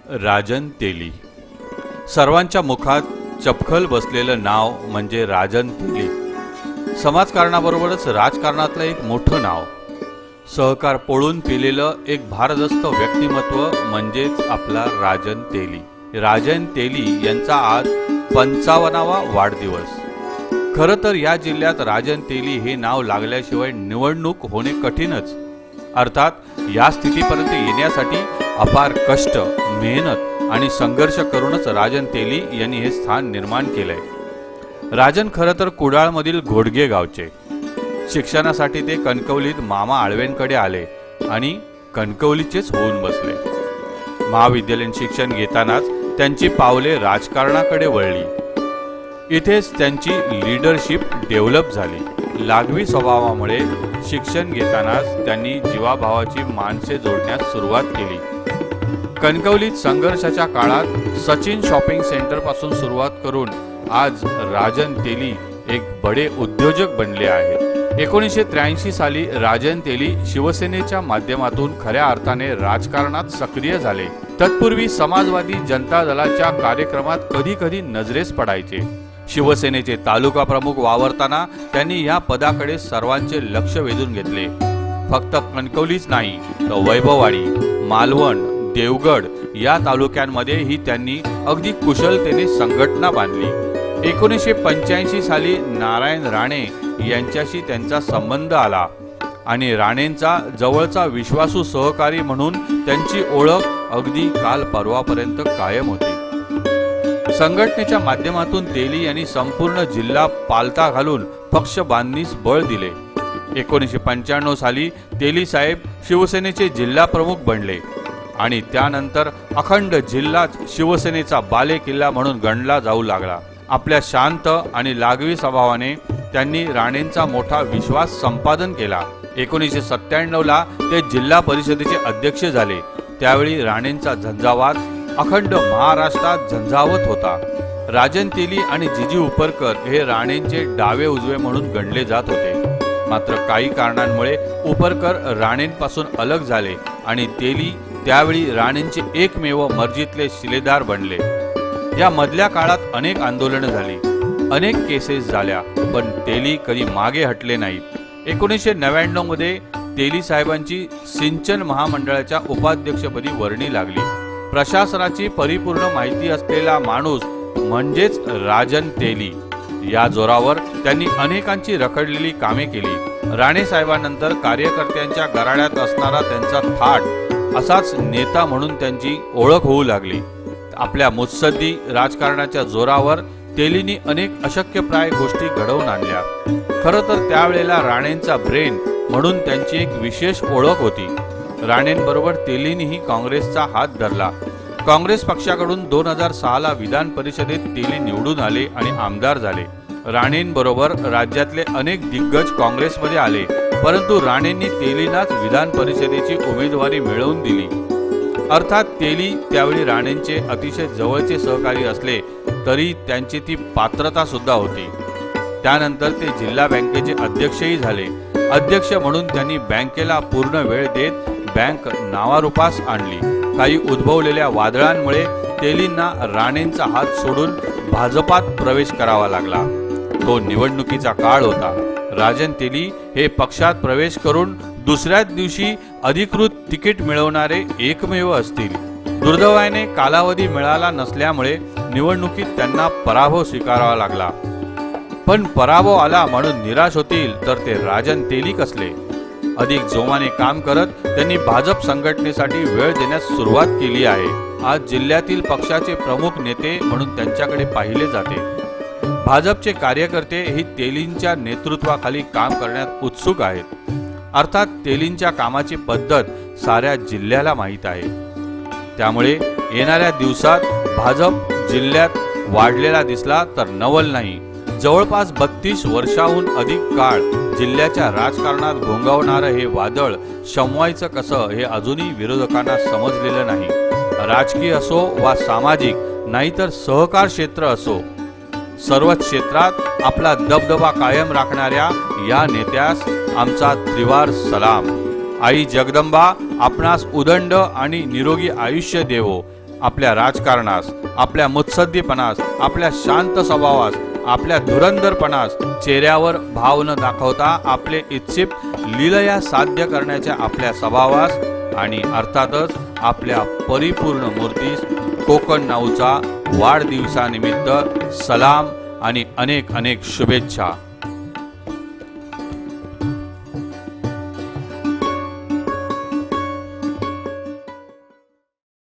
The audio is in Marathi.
राजन तेली. सर्वांच्या मुखात चपखल बसलेलं नाव म्हणजे राजन तेली. समाजकारणाबरोबरच राजकारणातलं एक मोठं नाव. सहकार पळून पिलेलं एक भारदस्त व्यक्तिमत्व म्हणजेच आपला राजन तेली. राजन तेली यांचा आज 55वा वाढदिवस. खरं तर या जिल्ह्यात राजन तेली हे नाव लागल्याशिवाय निवडणूक होणे कठीणच. अर्थात या स्थितीपर्यंत येण्यासाठी अपार कष्ट, मेहनत आणि संघर्ष करूनच राजन तेली यांनी हे स्थान निर्माण केलंय. राजन खरं तर कुडाळमधील घोडगे गावचे. शिक्षणासाठी ते कणकवलीत मामा आळवेंकडे आले आणि कणकवलीचेच होऊन बसले. महाविद्यालयीन शिक्षण घेतानाच त्यांची पावले राजकारणाकडे वळली. इथेच त्यांची लीडरशिप डेव्हलप झाली. लागवी स्वभावामुळे शिक्षण घेतानाच त्यांनी जीवाभावाची माणसे जोडण्यास सुरुवात केली. कणकवलीत संघर्षाच्या काळात सचिन शॉपिंग सेंटर पासून सुरुवात करून आज राजन तेली एक बडे उद्योजक बनले आहेत. 1983 साली राजन तेली शिवसेनेच्या माध्यमातून खऱ्या अर्थाने राजकारणात सक्रिय झाले. तत्पूर्वी समाजवादी जनता दलाच्या कार्यक्रमात कधी कधी नजरेस पडायचे. शिवसेनेचे तालुका प्रमुख वावरताना त्यांनी या पदाकडे सर्वांचे लक्ष वेधून घेतले. फक्त कणकवलीच नाही तर वैभववाडी, मालवण, देवगड या तालुक्यांमध्येही त्यांनी अगदी कुशलतेने संघटना बांधली. 1985 साली नारायण राणे यांच्याशी त्यांचा संबंध आला आणि राणेंचा जवळचा विश्वासू सहकारी म्हणून त्यांची ओळख अगदी काल परवापर्यंत कायम होती. संघटनेच्या माध्यमातून तेली यांनी संपूर्ण जिल्हा पालथा घालून पक्ष बांधणीस बळ दिले. 1995 साली तेली साहेब शिवसेनेचे जिल्हा प्रमुख बनले आणि त्यानंतर अखंड जिल्हाच शिवसेनेचा बालेकिल्ला म्हणून गणला जाऊ लागला. आपल्या शांत आणि लागवी स्वभावाने त्यांनी राणेंचा मोठा विश्वास संपादन केला. 1997 ते जिल्हा परिषदेचे अध्यक्ष झाले. त्यावेळी राणेंचा झंझावात अखंड महाराष्ट्रात झंझावत होता. राजन तेली आणि जीजी उपरकर हे राणेंचे डावे उजवे म्हणून गणले जात होते. मात्र काही कारणांमुळे उपरकर राणेंपासून अलग झाले आणि तेली त्यावेळी राणेंचे एकमेव मर्जीतले शिलेदार बनले. या मधल्या काळात अनेक आंदोलनं झाली, अनेक केसेस झाल्या, पण तेली कधी मागे हटले नाहीत. 1999 मध्ये तेली साहेबांची सिंचन महामंडळाच्या उपाध्यक्षपदी वर्णी लागली. प्रशासनाची परिपूर्ण माहिती असलेला माणूस म्हणजेच राजन तेली. या जोरावर त्यांनी अनेकांची रखडलेली कामे केली. राणे साहेबांनंतर कार्यकर्त्यांच्या गराड्यात असणारा त्यांचा थाट, असाच नेता म्हणून त्यांची ओळख होऊ लागली. आपल्या मुत्सद्दी राजकारणाच्या जोरावर तेलींनी अनेक अशक्यप्राय गोष्टी घडवून आणल्या. खरं तर त्यावेळेला राणेंचा ब्रेन म्हणून त्यांची एक विशेष ओळख होती. राणेंबरोबर तेलींनीही काँग्रेसचा हात धरला. काँग्रेस पक्षाकडून 2006 विधान परिषदेत तेली निवडून आले आणि आमदार झाले. राणेंबरोबर राज्यातले अनेक दिग्गज काँग्रेसमध्ये आले, परंतु राणेंनी तेलींनाच विधान परिषदेची उमेदवारी मिळवून दिली. अर्थात तेली त्यावेळी राणेंचे अतिशय जवळचे सहकारी असले तरी त्यांची ती पात्रता सुद्धा होती. त्यानंतर ते जिल्हा बँकेचे अध्यक्षही झाले. अध्यक्ष म्हणून त्यांनी बँकेला पूर्ण वेळ देत बँक नावारूपास आणली. काही उद्भवलेल्या वादळांमुळे तेलींना राणेंचा हात सोडून भाजपात प्रवेश करावा लागला. तो निवडणुकीचा काळ होता. राजन तेली हे पक्षात प्रवेश करून दुसऱ्याच दिवशी अधिकृत तिकीट मिळवणारे एकमेव असतील. दुर्दैवाने कालावधी मिळाला नसल्यामुळे निवडणुकीत त्यांना पराभव स्वीकारावा लागला. पण पराभव आला म्हणून निराश होतील तर ते राजन तेली कसले. अधिक जोमाने काम करत त्यांनी भाजप संघटनेसाठी वेळ देण्यास सुरुवात केली आहे. आज जिल्ह्यातील पक्षाचे प्रमुख नेते म्हणून त्यांच्याकडे पाहिले जाते. भाजपचे कार्यकर्ते ही तेलींच्या नेतृत्वाखाली काम करण्यात उत्सुक आहेत. अर्थात तेलींच्या कामाची पद्धत साऱ्या जिल्ह्याला माहीत आहे. त्यामुळे येणाऱ्या दिवसात भाजप जिल्ह्यात वाढलेला दिसला तर नवल नाही. जवळपास 32 वर्षाहून अधिक काळ जिल्ह्याच्या राजकारणात घोंगावणारं हे वादळ शमवायचं कसं हे अजूनही विरोधकांना समजलेलं नाही. राजकीय असो वा सामाजिक नाहीतर सहकार क्षेत्र असो, सर्वच क्षेत्रात आपला दबदबा कायम राखणाऱ्या या नेत्यास आमचा त्रिवार सलाम. आई जगदंबा आपणास उदंड आणि निरोगी आयुष्य देवो. आपल्या राजकारणास, आपल्या मुत्सद्दीपणास, आपल्या शांत स्वभावास, आपल्या धुरंधरपणास, चेहऱ्यावर भाव न दाखवता आपले इच्छित लीलया साध्य करण्याच्या आपल्या स्वभावास आणि अर्थातच आपल्या परिपूर्ण मूर्तीस कोकण नाऊचा वाढदिवसानिमित्त सलाम आणि अनेक अनेक शुभेच्छा.